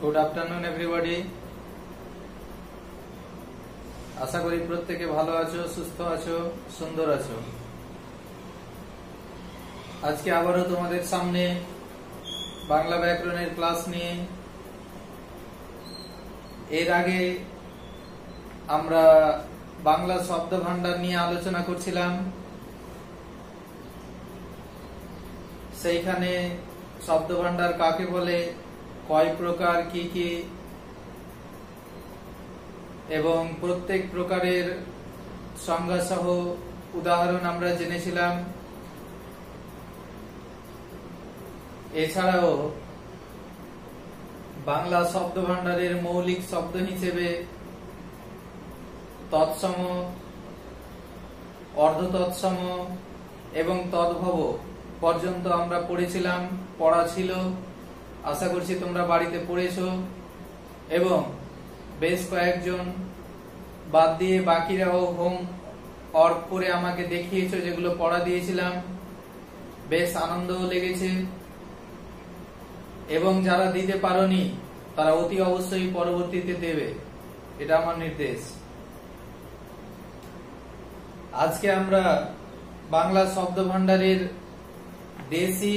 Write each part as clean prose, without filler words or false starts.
Good afternoon everybody. আশা করি প্রত্যেকে ভালো আছো, সুস্থ আছো, সুন্দর আছো। আজকে আবারও তোমাদের সামনে বাংলা ব্যাকরণের ক্লাস নিয়ে। এর আগে আমরা বাংলা শব্দ ভান্ডার নিয়ে আলোচনা করছিলাম। সেইখানে শব্দ ভান্ডার কাকে বলে, কয় প্রকার, কি কি, এবং প্রত্যেক প্রকারের সংজ্ঞা সহ উদাহরণ আমরা জেনেছিলাম। এছাড়াও বাংলা শব্দ ভান্ডারের মৌলিক শব্দ হিসেবে তৎসম, অর্ধতৎসম এবং তদ্ভব পর্যন্ত আমরা পড়েছিলাম, পড়া ছিল। আশা করছি তোমরা বাড়িতে পড়েছো এবং বেশ কয়েকজন বাদ দিয়ে বাকিরাও হোম ওয়ার্ক করে আমাকে দেখিয়েছো যেগুলো পড়া দিয়েছিলাম। বেশ আনন্দও লেগেছে এবং যারা দিতে পারোনি তারা অতি অবশ্যই পরবর্তীতে দেবে, এটা আমার নির্দেশ। আজকে আমরা বাংলা শব্দ ভান্ডারের দেশি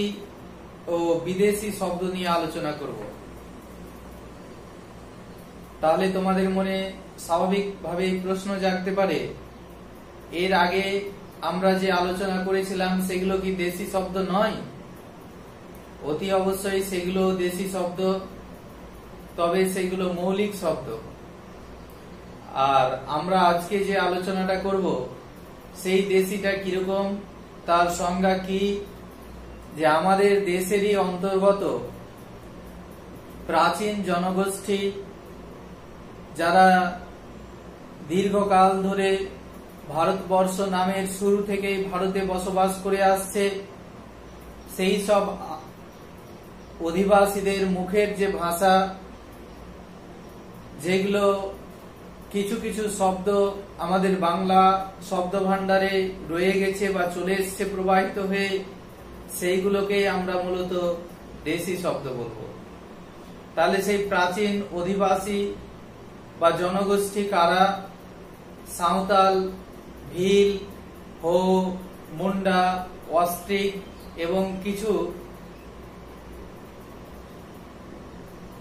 ও বিদেশি শব্দ নিয়ে আলোচনা করব। তাহলে তোমাদের মনে স্বাভাবিকভাবেই প্রশ্ন জাগতে পারে, এর আগে আমরা যে আলোচনা করেছিলাম সেগুলো কি দেশি শব্দ নয়? অতি অবশ্যই সেগুলো দেশি শব্দ, তবে সেগুলো মৌলিক শব্দ। আর আমরা আজকে যে আলোচনাটা করব সেই দেশিটা কিরকম, তার সংজ্ঞা কি, যে আমাদের দেশেরই অন্তর্গত প্রাচীন জনগোষ্ঠী যারা দীর্ঘকাল ধরে ভারতবর্ষ নামের শুরু থেকেই ভারতে বসবাস করে আসছে, সেই সব অধিবাসীদের মুখের যে ভাষা, যেগুলো কিছু কিছু শব্দ আমাদের বাংলা শব্দ ভান্ডারে রয়ে গেছে বা চলে এসছে প্রবাহিত হয়ে, সেইগুলোকেই আমরা মূলত দেশি শব্দ বলবো। তাহলে সেই প্রাচীন অধিবাসী বা জনগোষ্ঠী কারা? সাঁওতাল, ভিল, হো, মুন্ডা, অস্ট্রিক এবং কিছু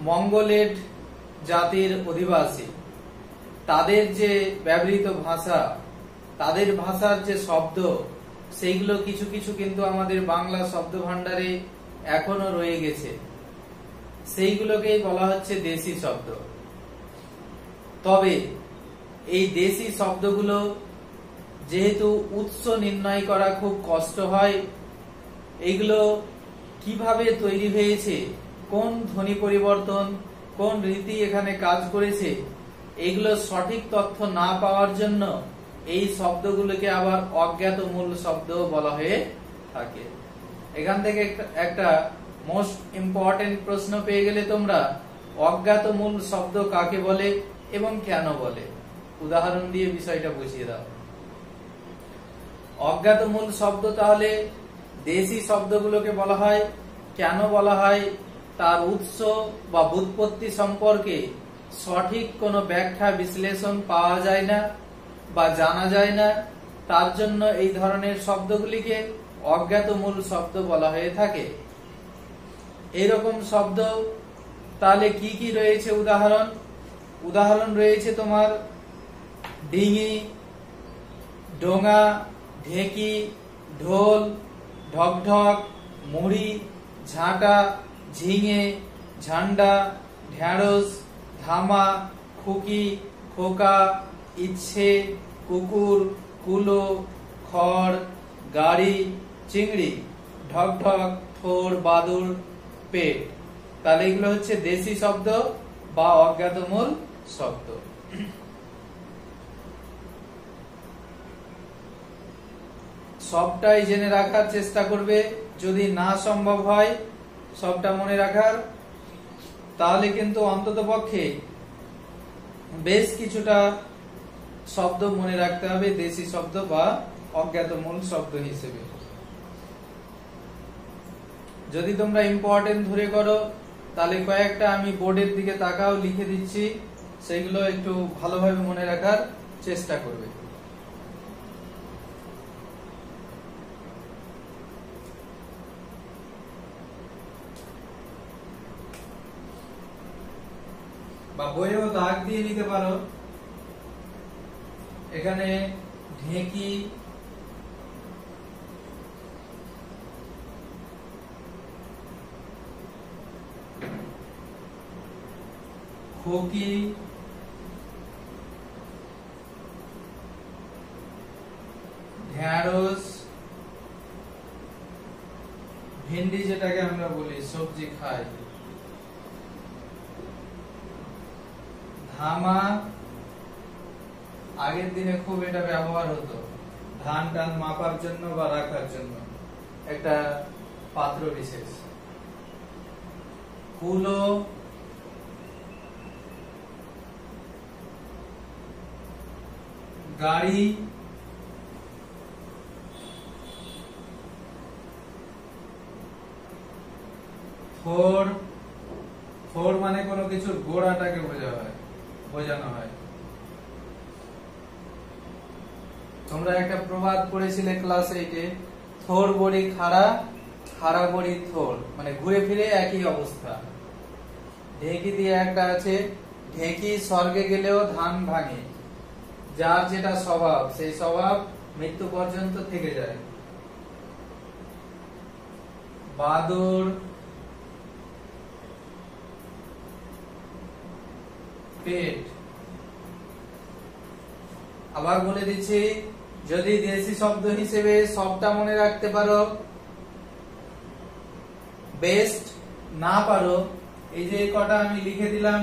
মঙ্গোলেড জাতির অধিবাসী। তাদের যে ব্যবহৃত ভাষা, তাদের ভাষার যে শব্দ, সেইগুলো কিছু কিছু কিন্তু আমাদের বাংলা শব্দ ভান্ডারে এখনো রয়ে গেছে, সেইগুলোকেই বলা হচ্ছে দেশি শব্দ। তবে এই দেশি শব্দগুলো যেহেতু উৎস নির্ণয় করা খুব কষ্ট হয়, এগুলো কিভাবে তৈরি হয়েছে, কোন ধ্বনি পরিবর্তন, কোন রীতি এখানে কাজ করেছে, এগুলো সঠিক তথ্য না পাওয়ার জন্য এই শব্দগুলোকে আবার অজ্ঞাত মূল শব্দ বলা হয়ে থাকে। এখান থেকে একটা মোস্ট ইম্পর্টেন্ট প্রশ্ন পেয়ে গেলে তোমরা, অজ্ঞাত মূল শব্দ কাকে বলে এবং কেন বলে? উদাহরণ দিয়ে বিষয়টা বুঝিয়ে দাও। অজ্ঞাত মূল শব্দ তাহলে দেশি শব্দগুলোকে বলা হয়। কেন বলা হয়? তার উৎস বা ব্যুৎপত্তি সম্পর্কে সঠিক কোনো ব্যাখ্যা বিশ্লেষণ পাওয়া যায় না বা জানা যায় না, তার জন্য এই ধরনের শব্দগুলিকে অজ্ঞাত মূল শব্দ বলা হয়ে থাকে। এইরকম শব্দ তাহলে কি কি রয়েছে? উদাহরণ রয়েছে তোমার ডিঙি, ডোঙা, ঢেকি, ঢোল, ঢকঢক, মুড়ি, ঝাঁটা, ঝিঙে, ঝান্ডা, ঢেঁড়স, ধামা, খুকি, খোকা, ইচ্ছে, কুকুর, কুলো, খড়, গাড়ি, চিংড়ি, ঢকঢক, থোড়, বাদুড়, পেট। তাহলে এগুলো হচ্ছে দেশি শব্দ বা অজ্ঞাত মূল শব্দ। সবটাই জেনে রাখার চেষ্টা করবে। যদি না সম্ভব হয় সবটা মনে রাখার, তাহলে কিন্তু অন্তত পক্ষে বেশ কিছুটা শব্দ মনে রাখতে হবে দেশি শব্দ বা অজ্ঞাত মূল শব্দ হিসেবে। যদি তোমরা ইম্পর্টেন্ট ধরে করো তাহলে কয়েকটা আমি বোর্ডের দিকে তাকাও লিখে দিচ্ছি, সেগুলো একটু ভালোভাবে মনে রাখার চেষ্টা করবে। বা বইয়েও দাগ দিয়ে নিতে পারো। এখানে ঢেঁকি, খোকি, ঢেঁড়স, ভেন্ডি যেটাকে আমরা বলি সবজি খাই, ধামা, আগের দিনে খুব এটা ব্যবহার হতো ধান টান মাপার জন্য বা রাখার জন্য, একটা পাত্র বিশেষ। কুলো, গাড়ি, থোড়, থোড় মানে কোনো কিছুর গোড়াটাকে বোঝানো হয়। তোমরা একটা প্রবাদ পড়েছিলে ক্লাস 8-এ, থোড় বড়ি খাড়া, খাড়া বড়ি থোড়, মানে ঘুরে ফিরে একই অবস্থা। ঢেঁকি দিয়ে একটা আছে, ঢেঁকি স্বর্গে গেলেও ধান ভাঙে, যার যেটা স্বভাব সেই স্বভাব মৃত্যু পর্যন্ত থেকে যায়। বাদর, পেট। আবার বলে দিচ্ছি, যদি দেশি শব্দ হিসেবে সবটা মনে রাখতে পারো বেস্ট, না পারো এই যে কটা আমি লিখে দিলাম,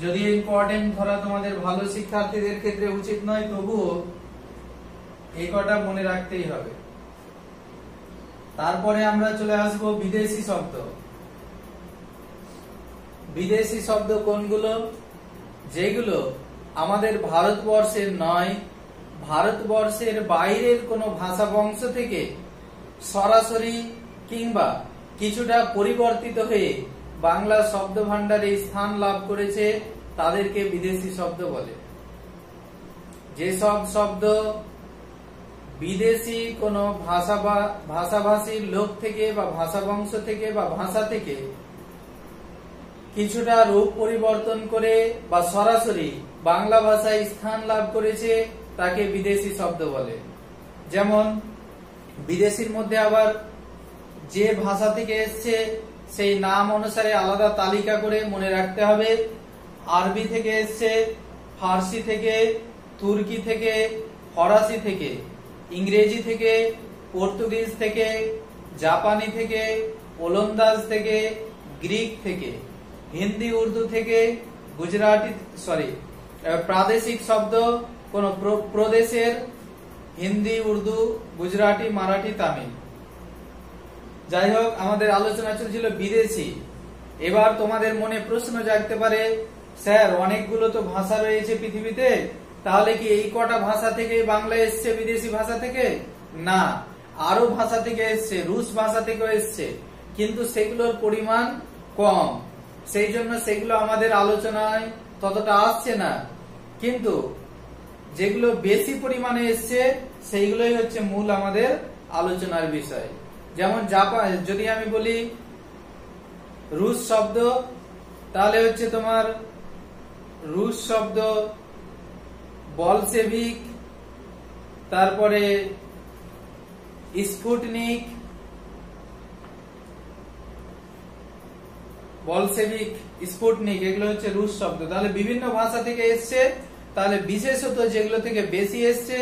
যদি ইম্পর্টেন্ট ধরা তোমাদের ভালো শিক্ষার্থীদের ক্ষেত্রে উচিত নয়, তবুও এই কটা মনে রাখতেই হবে। তারপরে আমরা চলে আসব বিদেশি শব্দ। বিদেশি শব্দ কোনগুলো? যেগুলো আমাদের ভারতবর্ষের নয়, ভারতবর্ষের বাইরের কোনো ভাষা বংশ থেকে সরাসরি কিংবা কিছুটা পরিবর্তিত হয়ে বাংলা শব্দ ভান্ডারে স্থান লাভ করেছে, তাদেরকে বিদেশি শব্দ বলে। যেসব শব্দ বিদেশি কোনো ভাষাভাষীর লোক থেকে বা ভাষা বংশ থেকে বা ভাষা থেকে কিছুটা রূপ পরিবর্তন করে বা সরাসরি বাংলা ভাষায় স্থান লাভ করেছে, তাকে বিদেশি শব্দ বলে। যেমন বিদেশির মধ্যে আবার যে ভাষা থেকে এসছে সেই নাম অনুসারে আলাদা তালিকা করে মনে রাখতে হবে। আরবি থেকে এসছে, ফার্সি থেকে, তুর্কি থেকে, ফরাসি থেকে, ইংরেজি থেকে, পর্তুগিজ থেকে, জাপানি থেকে, ওলন্দাজ থেকে, গ্রিক থেকে, হিন্দি উর্দু থেকে, গুজরাটি প্রাদেশিক শব্দ কোন প্রদেশের হিন্দি, উর্দু, গুজরাটি, মারাঠি, তামিল। যাই হোক, আমাদের আলোচনা চলছিল বিদেশি। এবার তোমাদের মনে প্রশ্ন জাগতে পারে, স্যার অনেকগুলো তো ভাষা রয়েছে পৃথিবীতে, তাহলে কি এই কটা ভাষা থেকে বাংলা এসছে বিদেশি ভাষা থেকে? না, আরো ভাষা থেকে এসছে, রুশ ভাষা থেকেও এসছে, কিন্তু সেগুলোর পরিমাণ কম, সেই জন্য সেগুলো আমাদের আলোচনায় ততটা আসছে না। কিন্তু যেগুলো বেশি পরিমাণে এসছে সেইগুলোই হচ্ছে মূল আমাদের আলোচনার বিষয়। যেমন জাপান, যদি আমি বলি রুশ শব্দ, তাহলে হচ্ছে তোমার রুশ শব্দ বলশেভিক, তারপরে স্পুটনিক, বলশেভিক, স্পুটনিক, এগুলো হচ্ছে রুশ শব্দ। তাহলে বিভিন্ন ভাষা থেকে এসছে, তাহলে বিশেষত যেগুলো থেকে বেশি এসছে,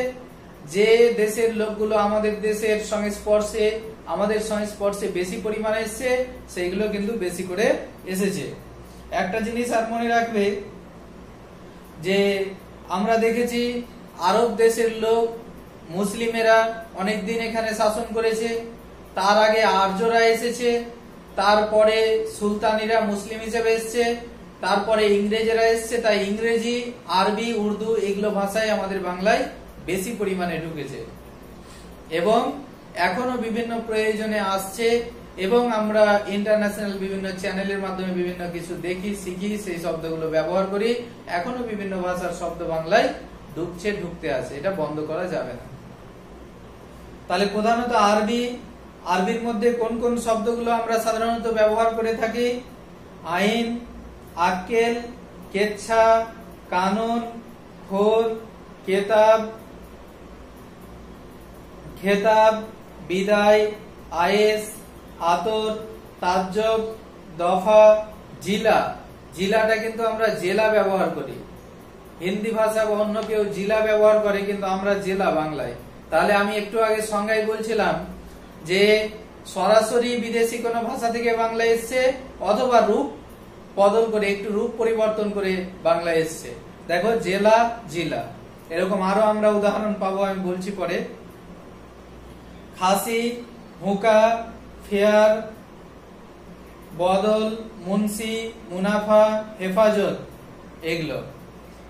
যে দেশের লোকগুলো আমাদের দেশের সংস্পর্শে, আমাদের সংস্পর্শে বেশি পরিমাণে এসছে, সেইগুলো কিন্তু বেশি করে এসেছে। একটা জিনিস আর মনে রাখবে যে আমরা দেখেছি আরব দেশের লোক, মুসলিমেরা অনেকদিন এখানে শাসন করেছে, তার আগে আর্যরা এসেছে, তারপরে সুলতানিরা মুসলিম হিসেবে এসছে, তারপরে ইংরেজরা এসছে। তাই ইংরেজি, আরবি, উর্দু এগুলো ভাষায় আমাদের বাংলায় বেশি পরিমাণে ঢুকেছে এবং এখনো বিভিন্ন প্রয়োজনে আসছে। এবং আমরা ইন্টারন্যাশনাল বিভিন্ন চ্যানেলের মাধ্যমে বিভিন্ন কিছু দেখি, শিখি, সেই শব্দগুলো ব্যবহার করি। এখনো বিভিন্ন ভাষার শব্দ বাংলায় ঢুকতে আছে, এটা বন্ধ করা যাবে না। তাহলে প্রধানত আরবির মধ্যে কোন কোন শব্দগুলো আমরা সাধারণত ব্যবহার করে থাকি? আইন, আক্কেল, কেচ্ছা, কানুন, খোর, কেতাব, খেতাব, বিদায়, আয়েস, আতর, তাজ্জব, দফা, জিলা। জিলাটা কিন্তু আমরা জেলা ব্যবহার করি। হিন্দি ভাষা বা অন্য কেউ জিলা ব্যবহার করে, কিন্তু আমরা জেলা বাংলায়। তাহলে আমি একটু আগে সংজ্ঞায় বলছিলাম যে সরাসরি বিদেশি কোনো ভাষা থেকে বাংলা এসছে, অথবা রূপ বদল করে, একটু রূপ পরিবর্তন করে বাংলা এসছে। দেখো, জেলা, জিলা, এরকম আরো আমরা উদাহরণ পাবো, আমি বলছি পরে। খাসি, হুকা, ফেয়ার, বদল, মুন্সি, মুনাফা, হেফাজত, এগুলো।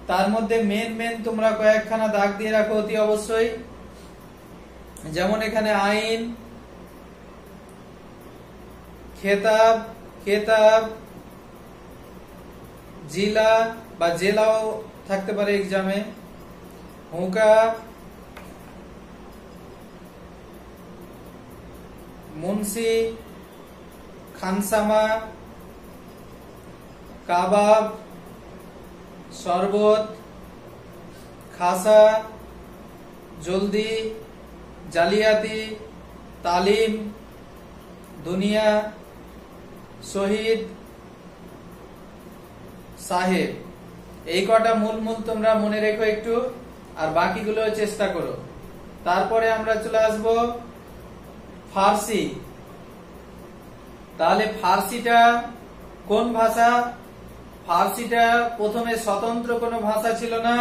তার মধ্যে মেন তোমরা কয়েকখানা দাগ দিয়ে রাখো অতি অবশ্যই। যেমন এখানে আইন, খেতাব, কেতাব, জিলা বা জেলাও থাকতে পারে এক্সামে, হুকা, মুন্সি, খানসামা, কাবাব, শরবত, খাসা, জলদি, জালিয়াতি, তালিম, দুনিয়া, শহীদ, সাহেব। এই কটা মূল তোমরা মনে রেখো একটু, আর বাকিগুলো চেষ্টা করো। তারপরে আমরা চলে আসব ফার্সি। তাহলে ফার্সিটা কোন ভাষা? ফার্সিটা প্রথমে স্বতন্ত্র কোনো ভাষা ছিল না।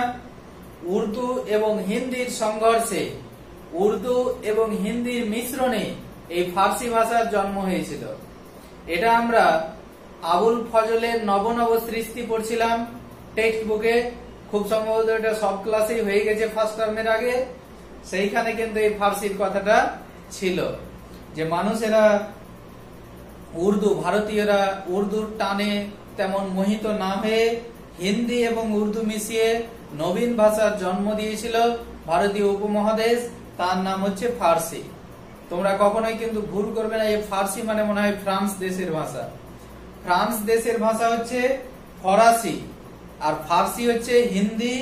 উর্দু এবং হিন্দির সংঘর্ষে, উর্দু এবং হিন্দির মিশ্রণে এই ফার্সি ভাষার জন্ম হয়েছিল। এটা আমরা আবুল ফজলের নব সৃষ্টি পড়ছিলাম টেক্সট বুকে, খুব সম্ভবত এটা সব ক্লাসেই হয়ে গেছে ফার্স্ট টার্মের আগে। সেইখানে কিন্তু এই ফার্সির কথাটা ছিল, যে মানুষেরা ভারতীয়রা উর্দুর টানে তেমন মোহিত না হয়ে হিন্দি এবং উর্দু মিশিয়ে নবীন ভাষার জন্ম দিয়েছিল ভারতীয় উপমহাদেশ, তার নাম হচ্ছে ফার্সি। তোমরা কখনোই কিন্তু ভুল করবে না, এই ফার্সি মানে মনে হয় ফ্রান্স দেশের ভাষা। ফ্রান্স দেশের ভাষা হচ্ছে ফরাসি, আর ফার্সি হচ্ছে হিন্দি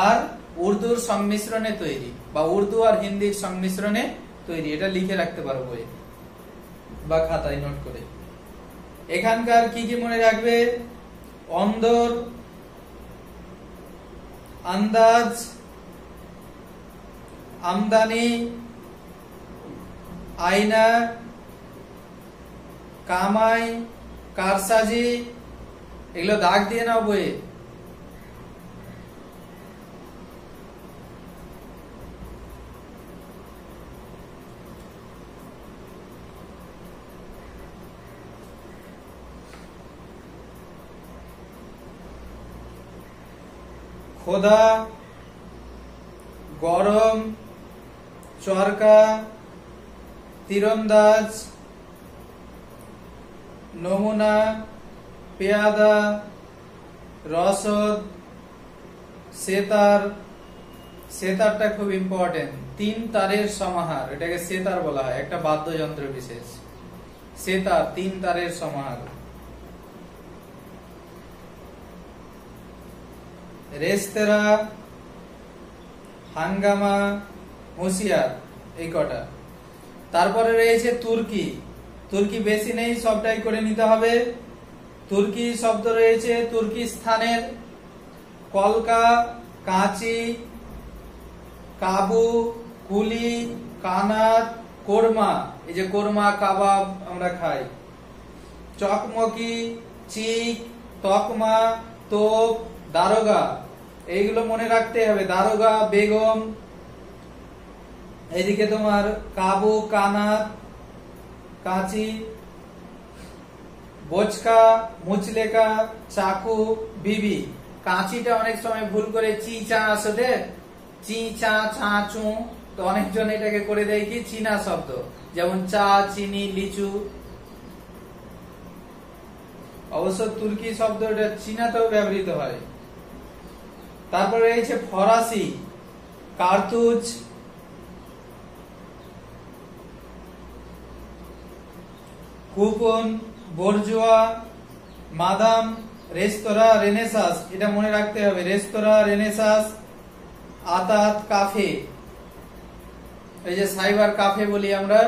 আর উর্দুর সংমিশ্রণে তৈরি, বা উর্দু আর হিন্দির সংমিশ্রণে তৈরি। এটা লিখে রাখতে পারো বই বা খাতায় নোট করে। এখানকার কি কি মনে রাখবে? অন্দর, আন্দাজ, আমদানি, আয়না, কামাই, কারসাজি, এগুলো দাগ দিয়ে নাও বইয়ে। খোদা, গরম, চরকা, তীরন্দাজ, নমুনা, পেয়াদা, রসদ, সেতার। সেতারটা খুব ইম্পর্টেন্ট, 3 তারের সমাহার, এটাকে সেতার বলা হয়, একটা বাদ্যযন্ত্র বিশেষ। সেতার 3 তারের সমাহার। রেস্তেরা, হাঙ্গামা, হুঁশিয়ার, এই কটা। তারপরে রয়েছে তুর্কি। তুর্কি বেশি নেই, সবটাই করে নিতে হবে। তুর্কি শব্দ রয়েছে তুর্কিস্তানের, কলকা, কাঁচি, কাবু, কুলি, কানাত, কোরমা, এই যে কোরমা কাবাব আমরা খাই, চকমকি, চিক, তকমা, তোপ, দারোগা, এইগুলো মনে রাখতে হবে। দারোগা, বেগম। এদিকে তোমার কাবু, কানাত, কাঁচি, বোচকা, মুচলেকা, চাকু, বিবি। কাঁচিটা অনেক সময় ভুল করে চি চা আসে, চি চা চা চু, তো অনেকজন এটাকে করে দেয় কি চীনা শব্দ, যেমন চা, চিনি, লিচু, অবশ্য তুর্কি শব্দ এটা চীনাতেও ব্যবহৃত হয়। তারপরে রয়েছে ফরাসি, কার্তুজ, কুপন, বর্জুয়া, মাদাম, রেস্তোরাঁ, রেনেসাস, এটা মনে রাখতে হবে, রেস্তোরাঁ, রেনেসাস, আতাত, কাফে, এই যে সাইবার কাফে বলি আমরা,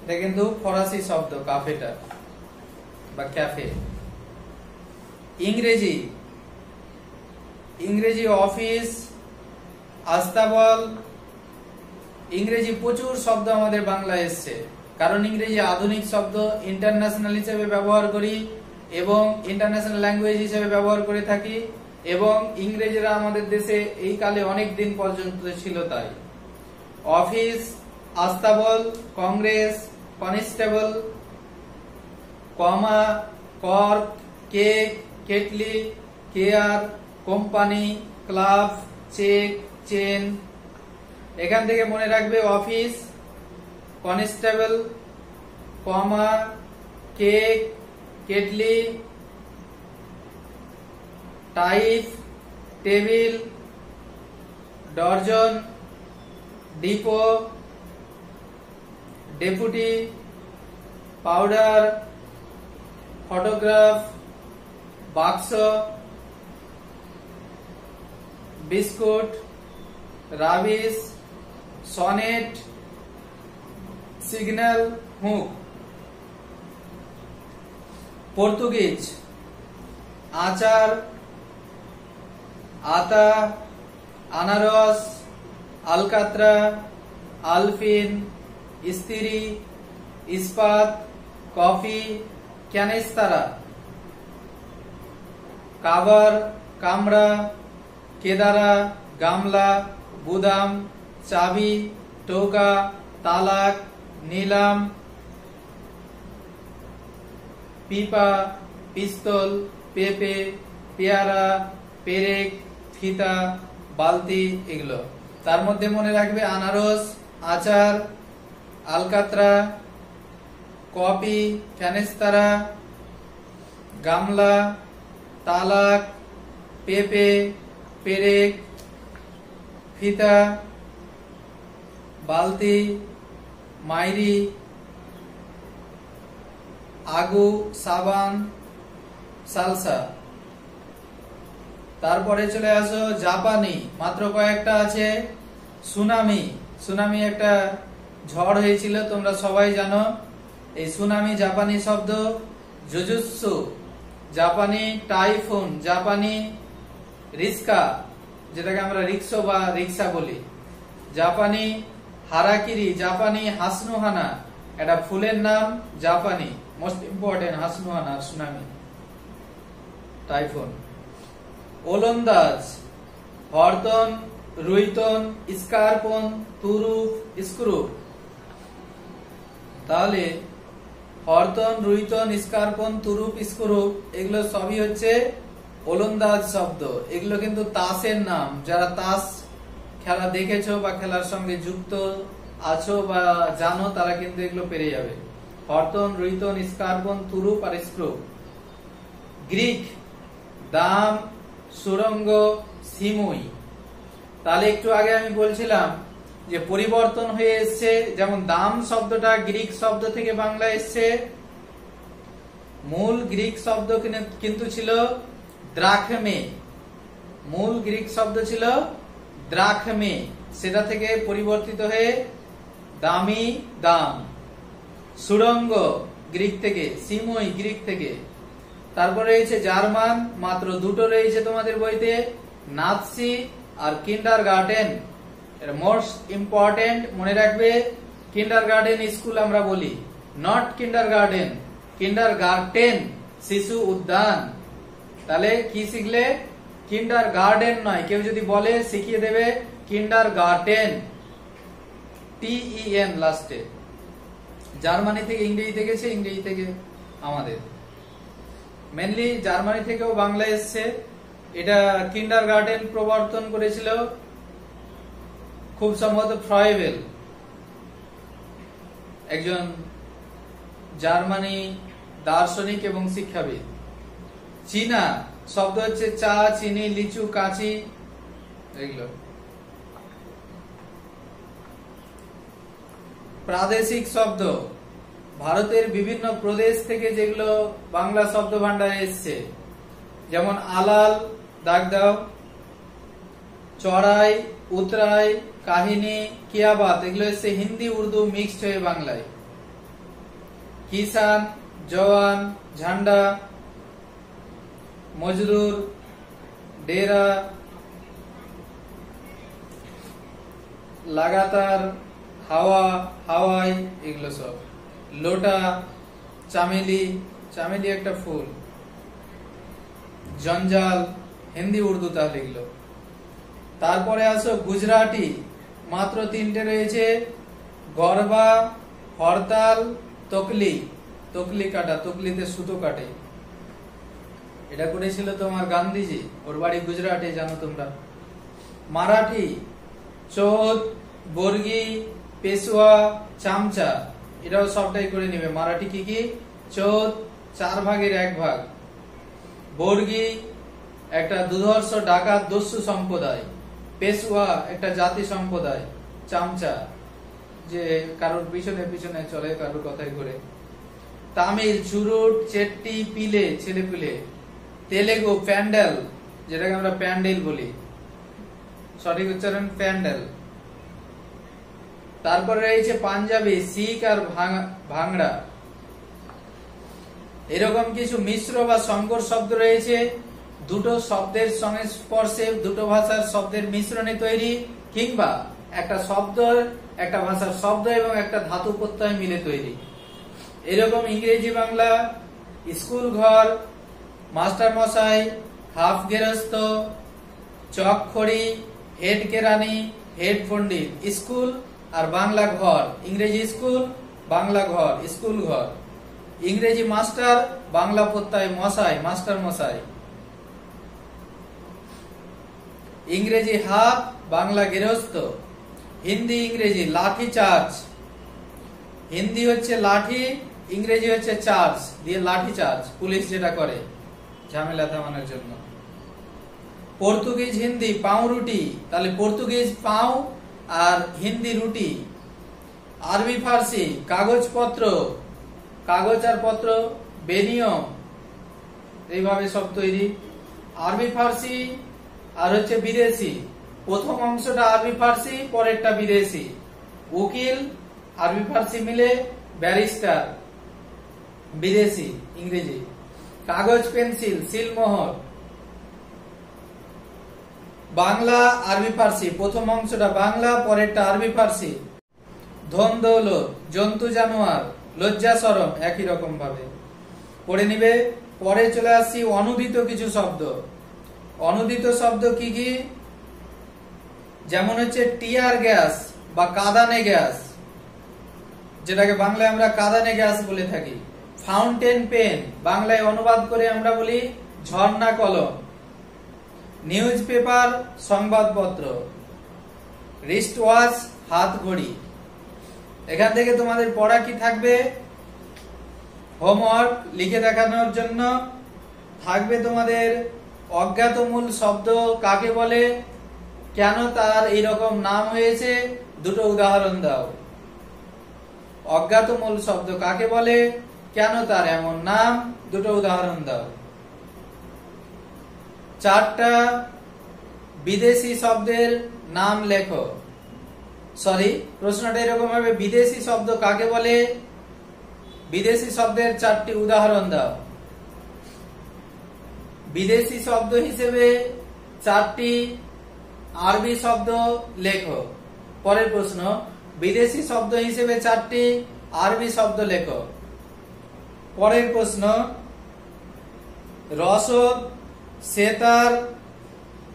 এটা কিন্তু ফরাসি শব্দ কাফেটা বা ক্যাফে। ইংরেজি, ইংরেজি অফিস, আস্তাবল, ইংরেজি প্রচুর শব্দ আমাদের বাংলায় এসছে, কারণ ইংরেজি আধুনিক শব্দ, ইন্টারন্যাশনাল হিসেবে ব্যবহার করি এবং ইন্টারন্যাশনাল ল্যাঙ্গুয়েজ হিসেবে ব্যবহার করে থাকি, এবং ইংরেজরা আমাদের দেশে এই কালে অনেক দিন পর্যন্ত ছিল। তাই অফিস, আস্তাবল, congress, constable, comma, cork, cake, কেটলি, care, company, club, cheque, chain. এখান থেকে মনে রাখবে অফিস, কনস্টেবল, কমা, কেক, কেটলি, type, table, dozen, depot, deputy, powder, photograph, বাক্স, biscuit, rubbish, sonnet, signal, hook. Portuguese, আচার, আতা, আনারস, আলকাত্রা, আলফিন, ইস্তিরি, ইস্পাত, কফি, ক্যানেস্তারা। কাবার, কামরা, কেদারা, গামলা, বুদাম, চাবি, টোকা, তালাক, নিলাম, পিপা, পিস্তল, পেপে, পেয়ারা, পেরেক, ফিতা, বালতি, এগুলো। তার মধ্যে মনে রাখবে আনারস, আচার, আলকাত্রা, কফি, ক্যানেস্তারা, গামলা, তালাক, পেপে, পেরেক, ফিতা, বালতি, মাইরি, আগু, সাবান, সালসা। তারপরে চলে আসো জাপানি, মাত্র কয়েকটা আছে। সুনামি, সুনামি একটা ঝড় হয়েছিল, তোমরা সবাই জানো। এই সুনামি জাপানি শব্দ। জুজুৎসু জাপানি, টাইফুন জাপানি, রিস্কা যেটাকে আমরা রিক্সো বা রিক্সা বলি জাপানি, হারাকিরি জাপানি, হাসনুহানা এটা ফুলের নাম জাপানি, most important Hasnuhana, tsunami, typhoon. ওলন্দাজ, হরতন, রুইতন, স্কারপন, তুরুপ, স্ক্রুপ। তাহলে হরতন, রুইতন, স্কারপন, তুরুপ, স্ক্রুপ এগুলো সবই হচ্ছে ওলন্দাজ শব্দ। এগুলো কিন্তু তাসের নাম। যারা তাস খেলা দেখেছো বা খেলার সঙ্গে যুক্ত আছো বা জানো তারা কিন্তু এগুলো পেরে যাবে। হরতন, রুইতন, স্কারপন, তুরুপ আর স্ক্রুপ। গ্রিক, দাম, সুরঙ্গ, সিমুই। তাহলে একটু আগে আমি বলছিলাম যে পরিবর্তন হয়ে এসছে, যেমন দাম শব্দটা গ্রিক শব্দ থেকে বাংলা এসছে। মূল গ্রিক শব্দ কিন্তু ছিল দ্রাখমে, মূল গ্রিক শব্দ ছিল দ্রাখমে, সেটা থেকে পরিবর্তিত হয়ে দামি, দাম। সুরঙ্গ গ্রিক থেকে, সিমুই গ্রিক থেকে। তারপরে রয়েছে জার্মান, মাত্র দুটো রয়েছে তোমাদের বইতে, নাৎসি আর কিন্ডারগার্টেন। মোস্ট ইম্পর্টেন্ট মনে রাখবে, কিন্ডারগার্টেন স্কুল আমরা বলি, নট কিন্ডারগার্টেন, কিন্ডারগার্টেন শিশু উদ্যান। তাহলে কি শিখলে? কিন্ডারগার্টেন নয়, কেউ যদি বলে শিখিয়ে দেবে কিন্ডারগার্টেন, TEN লাস্টে। জার্মানি থেকে ইংরেজিতে গেছে, ইংরেজি থেকে আমাদের মেনলি জার্মানি থেকেও বাংলা এসছে। এটা কিন্ডারগার্টেন প্রবর্তন করেছিল খুব সম্ভবত ফ্রয়েবেল, একজন জার্মানি দার্শনিক এবং শিক্ষাবিদ। চীনা শব্দ হচ্ছে চা, চিনি, লিচু, কাঁচি, এগুলো। প্রাদেশিক শব্দ ভারতের বিভিন্ন প্রদেশ থেকে যেগুলো বাংলা শব্দ ভান্ডারে এসছে, যেমন আলাল, দাগ দাও, চড়াই, উতরাই, কাহিনী, কিয়াবাত, এগুলো এসছে হিন্দি উর্দু মিক্সড হয়ে বাংলায়। কিষান, জওয়ান, ঝান্ডা, মজদুর, ডেরা, লাগাতার, হাওয়া, হাওয়াই, এগুলো সব। লোটা, চামেলি, চামেলি একটা ফুল, জঞ্জাল, হিন্দি উর্দু তাহলে এগুলো। তারপরে আসো গুজরাটি, মাত্র 3টে রয়েছে, গরবা, হরতাল, তকলি, তকলি কাটা, তকলিতে সুতো কাটে, এটা করেছিল তোমার গান্ধীজি, ওর বাড়ি গুজরাটে, জানো তোমরা। মারাঠি, চোদ, বর্গি, পেশোয়া, চামচা, এটাও সবটাই করে নিবে। মারাঠি কি কি? চোদ 4 ভাগের 1 ভাগ, বর্গি একটা দুর্ধর্ষ ডাকাত দস্যু সম্প্রদায়, পেশোয়া একটা জাতি সম্প্রদায়, চামচা যে কারোর পিছনে পিছনে চলে, কারোর কথাই করে। তামিল চুরুট, চেট্টি, পিলে ছেলে পিলে। তেলেগু প্যান্ডেল, যেটাকে আমরা প্যান্ডেল বলি, সঠিক উচ্চারণ প্যান্ডেল। তারপরে রয়েছে পাঞ্জাবি, শিখ আর ভাংড়া। এরকম কিছু মিশ্র বা সংকর শব্দ রয়েছে, দুটো শব্দের সংস্পর্শে, দুটো ভাষার শব্দের মিশ্রণে তৈরি, কিংবা একটা শব্দ, একটা ভাষার শব্দ এবং একটা ধাতু প্রত্যয় মিলে তৈরি। এরকম ইংরেজি বাংলা, স্কুল ঘর, মাস্টার মশাই, হাফ গেরস্ত, চকখড়ি, হেড কেরানি, হেড পণ্ডিত। স্কুল আর বাংলা ঘর, ইংরেজি স্কুল, বাংলা ঘর, স্কুল ঘর। ইংরেজি মাস্টার, বাংলা প্রত্যয় মশাই, মাস্টার মশাই। ইংরেজি হাফ, বাংলা গেরস্ত। হিন্দি ইংরেজি লাঠি চার্জ, হিন্দি হচ্ছে লাঠি, ইংরেজি হচ্ছে চার্জ, দিয়ে লাঠি চার্জ, পুলিশ যেটা করে ঝামেলা থামানোর জন্য। পর্তুগিজ হিন্দি পাউরুটি, তাহলে পর্তুগিজ পাও আর হিন্দি রুটি। আরবি ফার্সি কাগজপত্র, কাগজ আর পত্র, বেনিয়ম, এইভাবে সব তৈরি। আরবি ফার্সি আর হচ্ছে বিদেশি, প্রথম অংশটা আরবি ফার্সি, পরেরটা বিদেশি। উকিল আরবি ফার্সি মিলে ব্যারিস্টার, বিদেশি ইংরেজি। কাগজ পেন্সিল, সিলমোহর। বাংলা আরবি ফার্সি, প্রথম অংশটা বাংলা, পরেরটা আরবি ফার্সি। ধন দৌলত, জন্তু জানোয়ার, লজ্জা শরম, একই রকম ভাবে পড়ে নিবে। পরে চলে আসছি অনুদিত কিছু শব্দ। অনুদিত শব্দ কি কি? যেমন হচ্ছে টিয়ার গ্যাস বা কাঁদানে গ্যাস, যেটাকে বাংলায় আমরা কাঁদানে গ্যাস বলে থাকি। ফাউন্টেন পেন, বাংলায় অনুবাদ করে আমরা বলি ঝর্ণা কলম। নিউজ পেপার, সংবাদপত্র। রিস্ট ওয়াচ, হাত ঘড়ি। এখান থেকে তোমাদের পড়া কি থাকবে? হোমওয়ার্ক লিখে দেখানোর জন্য থাকবে তোমাদের অজ্ঞাত মূল শব্দ কাকে বলে, কেন তার এইরকম নাম হয়েছে, দুটো উদাহরণ দাও। অজ্ঞাত মূল শব্দ কাকে বলে, কেন তার এমন নাম, দুটো উদাহরণ দাও। 4টা বিদেশি শব্দের নাম লেখো। সরি, প্রশ্নটা এরকম হবে, বিদেশি শব্দ কাকে বলে, বিদেশি শব্দের 4টি উদাহরণ দাও। বিদেশি শব্দ হিসেবে 4টি আরবি শব্দ লেখো। পরের প্রশ্ন, বিদেশি শব্দ হিসেবে 4টি আরবি শব্দ লেখো। পরের প্রশ্ন, রসদ, সেতার,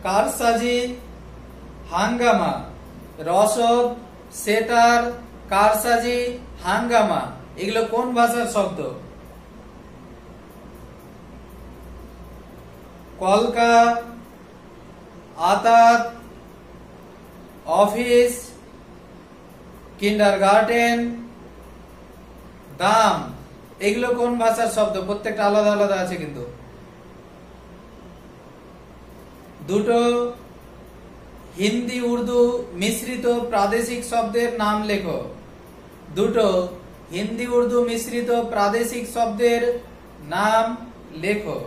কারসাজি, হাঙ্গামা। রসদ, সেতার, কারসাজি, হাঙ্গামা, এগুলো কোন ভাষার শব্দ? কলকা, আতাত, অফিস, কিন্ডারগার্টেন, দাম, এগুলো কোন ভাষার শব্দ? প্রত্যেকটা আলাদা আলাদা আছে কিন্তু। দুটো হিন্দি উর্দু মিশ্রিত প্রাদেশিক শব্দের নাম লেখো। দুটো হিন্দি উর্দু মিশ্রিত প্রাদেশিক শব্দের নাম লেখো।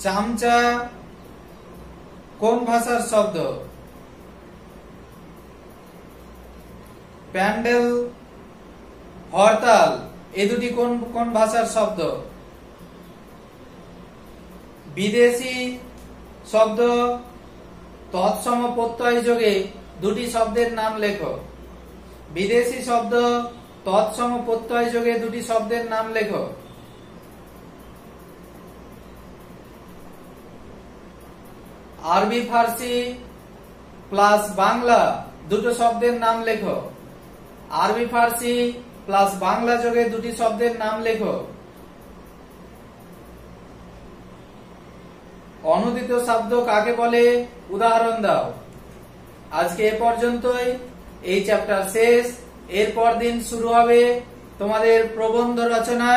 চামচা কোন ভাষার শব্দ? প্যান্ডেল, হরতাল এই দুটি কোন কোন ভাষার শব্দ? বিদেশি শব্দ তৎসম প্রত্যয় যোগে দুটি শব্দের নাম লেখো। বিদেশি শব্দ তৎসম প্রত্যয় যোগে দুটি শব্দের নাম লেখো। আরবি ফার্সি প্লাস বাংলা দুটো শব্দের নাম লেখো। আরবি ফার্সি প্লাস বাংলা যোগে দুটি শব্দের নাম লেখো। অনুদিত শব্দ কাকে বলে? উদাহরণ দাও। আজকে এ পর্যন্তই, এই চ্যাপ্টার শেষ। এরপর দিন শুরু হবে তোমাদের প্রবন্ধ রচনা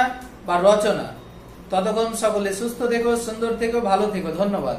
বা রচনা। ততক্ষণ সকলে সুস্থ থেকো, সুন্দর থেকো, ভালো থেকো। ধন্যবাদ।